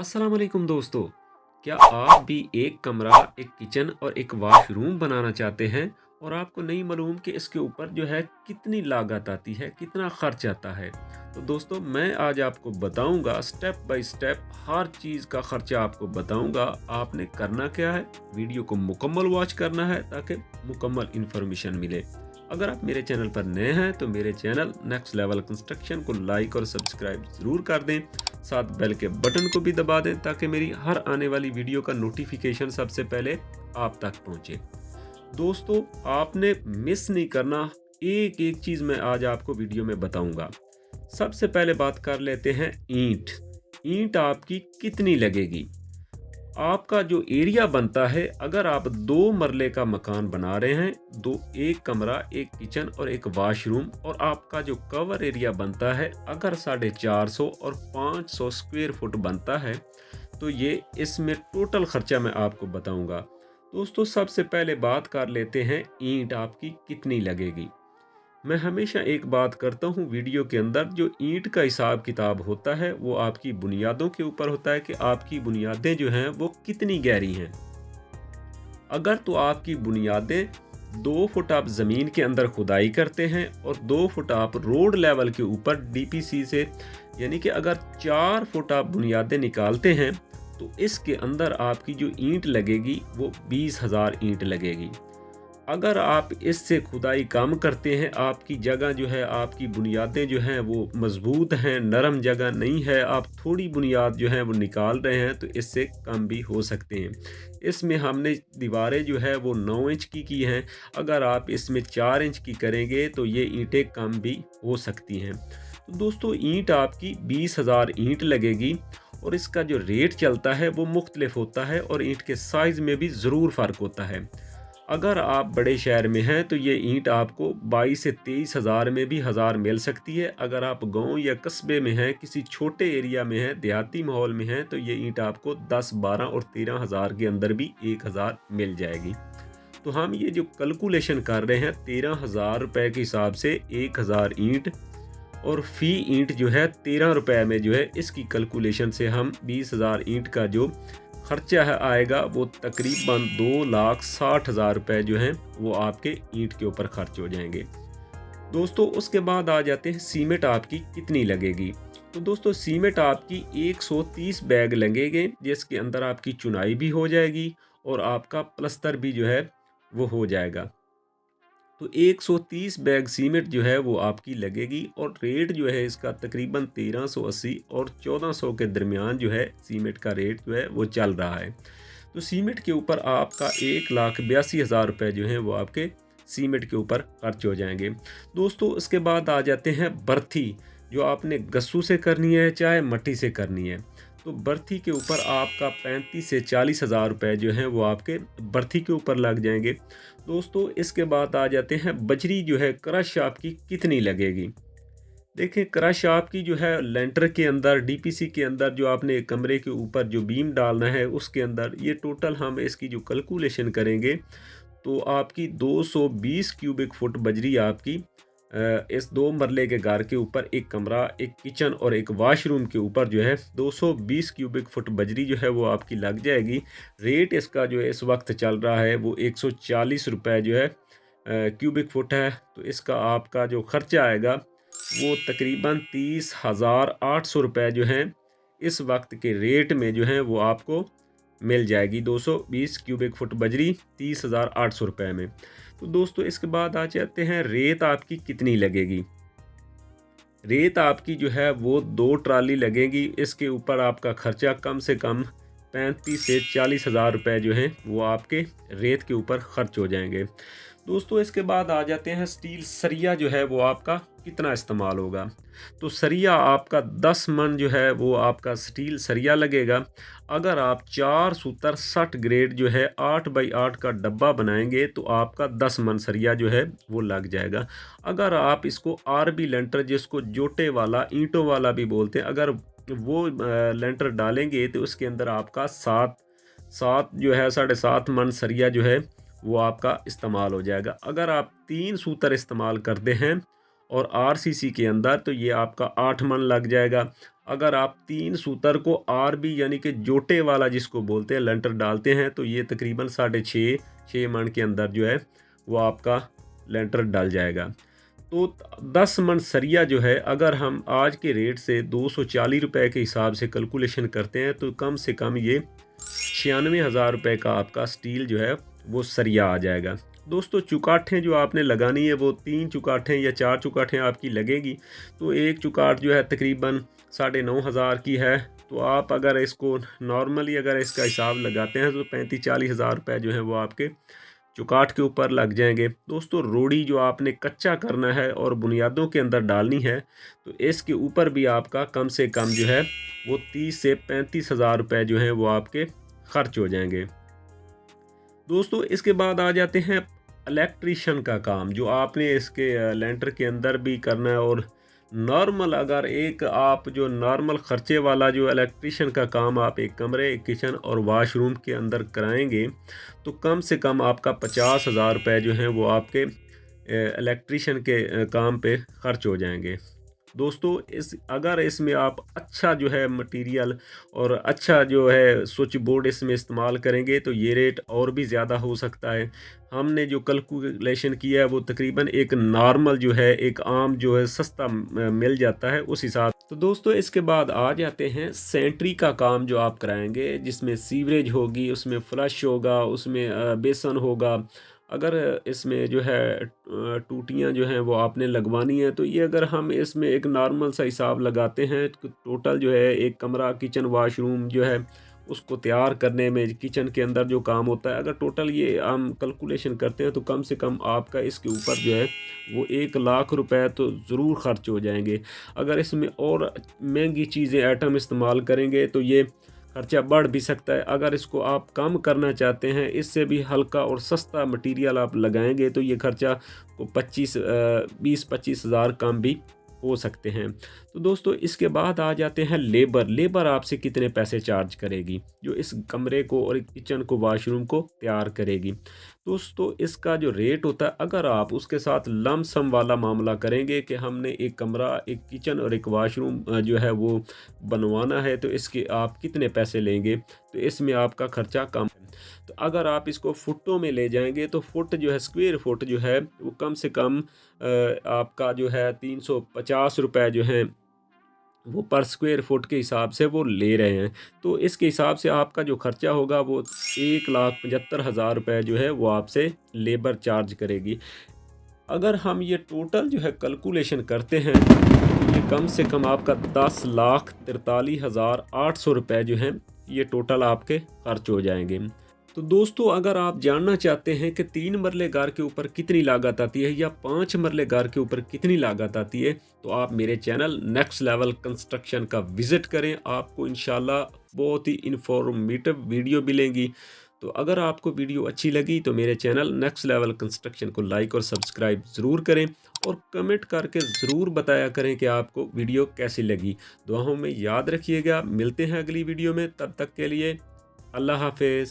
अस्सलाम वालेकुम दोस्तों। क्या आप भी एक कमरा, एक किचन और एक वाशरूम बनाना चाहते हैं और आपको नहीं मालूम कि इसके ऊपर जो है कितनी लागत आती है, कितना खर्च आता है। तो दोस्तों मैं आज आपको बताऊंगा स्टेप बाय स्टेप, हर चीज़ का खर्चा आपको बताऊंगा। आपने करना क्या है, वीडियो को मुकम्मल वॉच करना है ताकि मुकम्मल इन्फॉर्मेशन मिले। अगर आप मेरे चैनल पर नए हैं तो मेरे चैनल नेक्स्ट लेवल कंस्ट्रक्शन को लाइक और सब्सक्राइब ज़रूर कर दें। साथ बेल के बटन को भी दबा दें ताकि मेरी हर आने वाली वीडियो का नोटिफिकेशन सबसे पहले आप तक पहुंचे। दोस्तों आपने मिस नहीं करना, एक एक चीज़ मैं आज आपको वीडियो में बताऊंगा। सबसे पहले बात कर लेते हैं ईंट। ईंट आपकी कितनी लगेगी। आपका जो एरिया बनता है, अगर आप 2 मरले का मकान बना रहे हैं, दो एक कमरा, एक किचन और एक वाशरूम, और आपका जो कवर एरिया बनता है अगर 450 और 500 स्क्वायर फुट बनता है, तो ये इसमें टोटल खर्चा मैं आपको बताऊंगा। दोस्तों सबसे पहले बात कर लेते हैं ईंट आपकी कितनी लगेगी। मैं हमेशा एक बात करता हूँ वीडियो के अंदर, जो ईंट का हिसाब किताब होता है वो आपकी बुनियादों के ऊपर होता है कि आपकी बुनियादें जो हैं वो कितनी गहरी हैं। अगर तो आपकी बुनियादें 2 फुट आप ज़मीन के अंदर खुदाई करते हैं और 2 फुट आप रोड लेवल के ऊपर डीपीसी से, यानी कि अगर 4 फुट आप बुनियादें निकालते हैं, तो इसके अंदर आपकी जो ईंट लगेगी वो 20,000 ईंट लगेगी। अगर आप इससे खुदाई कम करते हैं, आपकी जगह जो है, आपकी बुनियादें जो हैं वो मज़बूत हैं, नरम जगह नहीं है, आप थोड़ी बुनियाद जो है वो निकाल रहे हैं, तो इससे कम भी हो सकते हैं। इसमें हमने दीवारें जो है वो 9 इंच की हैं। अगर आप इसमें 4 इंच की करेंगे तो ये ईंटें कम भी हो सकती हैं। तो दोस्तों ईंट आपकी 20,000 ईंट लगेगी, और इसका जो रेट चलता है वो मुख्तलिफ होता है और ईंट के साइज़ में भी ज़रूर फ़र्क होता है। अगर आप बड़े शहर में हैं तो ये ईंट आपको 22 से 23 हज़ार में भी हज़ार मिल सकती है। अगर आप गांव या कस्बे में हैं, किसी छोटे एरिया में हैं, देहाती माहौल में हैं, तो ये ईंट आपको 10, 12 और 13 हज़ार के अंदर भी 1,000 मिल जाएगी। तो हम ये जो कैलकुलेशन कर रहे हैं 13,000 रुपये के हिसाब से 1,000 ईंट, और फ़ी ईंट जो है 13 रुपये में जो है, इसकी कैलकुलेशन से हम 20,000 ईंट का जो खर्चा है आएगा वो तकरीबन 2,60,000 रुपये जो हैं वो आपके ईंट के ऊपर खर्च हो जाएंगे। दोस्तों उसके बाद आ जाते हैं सीमेंट आपकी कितनी लगेगी। तो दोस्तों सीमेंट आपकी 130 बैग लगेंगे, जिसके अंदर आपकी चुनाई भी हो जाएगी और आपका प्लस्तर भी जो है वो हो जाएगा। तो 130 बैग सीमेंट जो है वो आपकी लगेगी, और रेट जो है इसका तकरीबन 1380 और 1400 के दरमियान जो है सीमेंट का रेट जो है वो चल रहा है। तो सीमेंट के ऊपर आपका 1,82,000 रुपये जो है वो आपके सीमेंट के ऊपर खर्च हो जाएंगे। दोस्तों इसके बाद आ जाते हैं बर्थी, जो आपने गस्सू से करनी है चाहे मट्टी से करनी है। तो बर्थी के ऊपर आपका 35 से 40,000 रुपये जो हैं वो आपके बर्थी के ऊपर लग जाएंगे। दोस्तों इसके बाद आ जाते हैं बजरी, जो है क्रश आपकी कितनी लगेगी। देखिए क्रश आपकी जो है लेंटर के अंदर, डीपीसी के अंदर, जो आपने कमरे के ऊपर जो बीम डालना है उसके अंदर, ये टोटल हम इसकी जो कैलकुलेशन करेंगे तो आपकी 220 क्यूबिक फुट बजरी आपकी इस 2 मरले के घर के ऊपर, एक कमरा, एक किचन और एक वाशरूम के ऊपर जो है 220 क्यूबिक फुट बजरी जो है वो आपकी लग जाएगी। रेट इसका जो है इस वक्त चल रहा है वो 140 रुपये जो है क्यूबिक फुट है। तो इसका आपका जो खर्चा आएगा वो तकरीबन 30,800 रुपये जो हैं इस वक्त के रेट में जो है वो आपको मिल जाएगी। 220 क्यूबिक फुट बजरी 30,800 रुपये में। तो दोस्तों इसके बाद आ जाते हैं रेत आपकी कितनी लगेगी। रेत आपकी जो है वो 2 ट्राली लगेगी। इसके ऊपर आपका खर्चा कम से कम 35 से 40,000 रुपये जो हैं वो आपके रेत के ऊपर खर्च हो जाएंगे। दोस्तों इसके बाद आ जाते हैं स्टील सरिया, जो है वो आपका कितना इस्तेमाल होगा। तो सरिया आपका 10 मन जो है वो आपका स्टील सरिया लगेगा। अगर आप 4 सूतर 60 ग्रेड जो है 8 बाई 8 का डब्बा बनाएंगे तो आपका 10 मन सरिया जो है वो लग जाएगा। अगर आप इसको आरबी लेंटर, जिसको जोटे वाला, ईंटों वाला भी बोलते हैं, अगर वो लेंटर डालेंगे तो उसके अंदर आपका 7 7 जो है 7.5 मन सरिया जो है वो आपका इस्तेमाल हो जाएगा। अगर आप 3 सूतर इस्तेमाल करते हैं और आरसीसी के अंदर, तो ये आपका 8 मन लग जाएगा। अगर आप 3 सूतर को आरबी यानी कि जोटे वाला जिसको बोलते हैं लेंटर डालते हैं तो ये तकरीबन 6.5 मन के अंदर जो है वो आपका लेंटर डल जाएगा। तो 10 मन सरिया जो है अगर हम आज के रेट से 240 रुपये के हिसाब से कैलकुलेशन करते हैं तो कम से कम ये 96,000 रुपये का आपका स्टील जो है वो सरिया आ जाएगा। दोस्तों चुकाठें जो आपने लगानी है वो 3 चुकाठें या 4 चुकाठें आपकी लगेगी। तो एक चुकाठ जो है तकरीबन 9,500 की है। तो आप अगर इसको नॉर्मली अगर इसका हिसाब लगाते हैं तो 35-40 हज़ार रुपये जो है वो आपके चुकाठ के ऊपर लग जाएंगे। दोस्तों रोड़ी जो आपने कच्चा करना है और बुनियादों के अंदर डालनी है तो इसके ऊपर भी आपका कम से कम जो है वो 30 से 35 हज़ार रुपये जो है वो आपके खर्च हो जाएंगे। दोस्तों इसके बाद आ जाते हैं इलेक्ट्रीशियन का काम जो आपने इसके लेंटर के अंदर भी करना है। और नॉर्मल अगर एक आप जो नॉर्मल ख़र्चे वाला जो इलेक्ट्रीशियन का काम आप एक कमरे, एक किचन और वाशरूम के अंदर कराएंगे तो कम से कम आपका 50,000 रुपये जो हैं वो आपके इलेक्ट्रीशियन के काम पे ख़र्च हो जाएंगे। दोस्तों इस अगर इसमें आप अच्छा जो है मटेरियल और अच्छा जो है स्विच बोर्ड इसमें इस्तेमाल करेंगे तो ये रेट और भी ज़्यादा हो सकता है। हमने जो कैलकुलेशन किया है वो तकरीबन एक नॉर्मल जो है एक आम जो है सस्ता मिल जाता है उस हिसाब। तो दोस्तों इसके बाद आ जाते हैं सेंट्री का काम जो आप कराएंगे जिसमें सीवरेज होगी, उसमें फ्लश होगा, उसमें बेसन होगा। अगर इसमें जो है टूटियाँ जो हैं वो आपने लगवानी है तो ये अगर हम इसमें एक नॉर्मल सा हिसाब लगाते हैं तो टोटल जो है एक कमरा, किचन, वाशरूम जो है उसको तैयार करने में किचन के अंदर जो काम होता है अगर टोटल ये हम कैलकुलेशन करते हैं तो कम से कम आपका इसके ऊपर जो है वो 1 लाख रुपए तो ज़रूर खर्च हो जाएंगे। अगर इसमें और महंगी चीज़ें आइटम इस्तेमाल करेंगे तो ये खर्चा बढ़ भी सकता है। अगर इसको आप कम करना चाहते हैं, इससे भी हल्का और सस्ता मटेरियल आप लगाएंगे तो ये खर्चा को 20-25 हज़ार कम भी हो सकते हैं। तो दोस्तों इसके बाद आ जाते हैं लेबर आपसे कितने पैसे चार्ज करेगी जो इस कमरे को और किचन को, वाशरूम को तैयार करेगी। दोस्तों इसका जो रेट होता है अगर आप उसके साथ लमसम वाला मामला करेंगे कि हमने एक कमरा, एक किचन और एक वाशरूम जो है वो बनवाना है तो इसके आप कितने पैसे लेंगे तो इसमें आपका खर्चा कम है। तो अगर आप इसको फुटों में ले जाएंगे तो फुट जो है, स्क्वायर फुट जो है वो कम से कम आपका जो है 350 रुपये जो हैं वो पर स्क्वायर फुट के हिसाब से वो ले रहे हैं। तो इसके हिसाब से आपका जो खर्चा होगा वो 1,75,000 रुपये जो है वो आपसे लेबर चार्ज करेगी। अगर हम ये टोटल जो है कैलकुलेशन करते हैं तो ये कम से कम आपका 10,43,800 रुपये जो हैं ये टोटल आपके खर्च हो जाएंगे। तो दोस्तों अगर आप जानना चाहते हैं कि 3 मरले घर के ऊपर कितनी लागत आती है या 5 मरले घर के ऊपर कितनी लागत आती है तो आप मेरे चैनल नेक्स्ट लेवल कंस्ट्रक्शन का विज़िट करें। आपको इंशाल्लाह बहुत ही इंफॉर्मेटिव वीडियो मिलेंगी। तो अगर आपको वीडियो अच्छी लगी तो मेरे चैनल नेक्स्ट लेवल कंस्ट्रक्शन को लाइक और सब्सक्राइब ज़रूर करें और कमेंट करके ज़रूर बताया करें कि आपको वीडियो कैसी लगी। दुआओं में याद रखिएगा। मिलते हैं अगली वीडियो में, तब तक के लिए अल्लाह हाफिज़।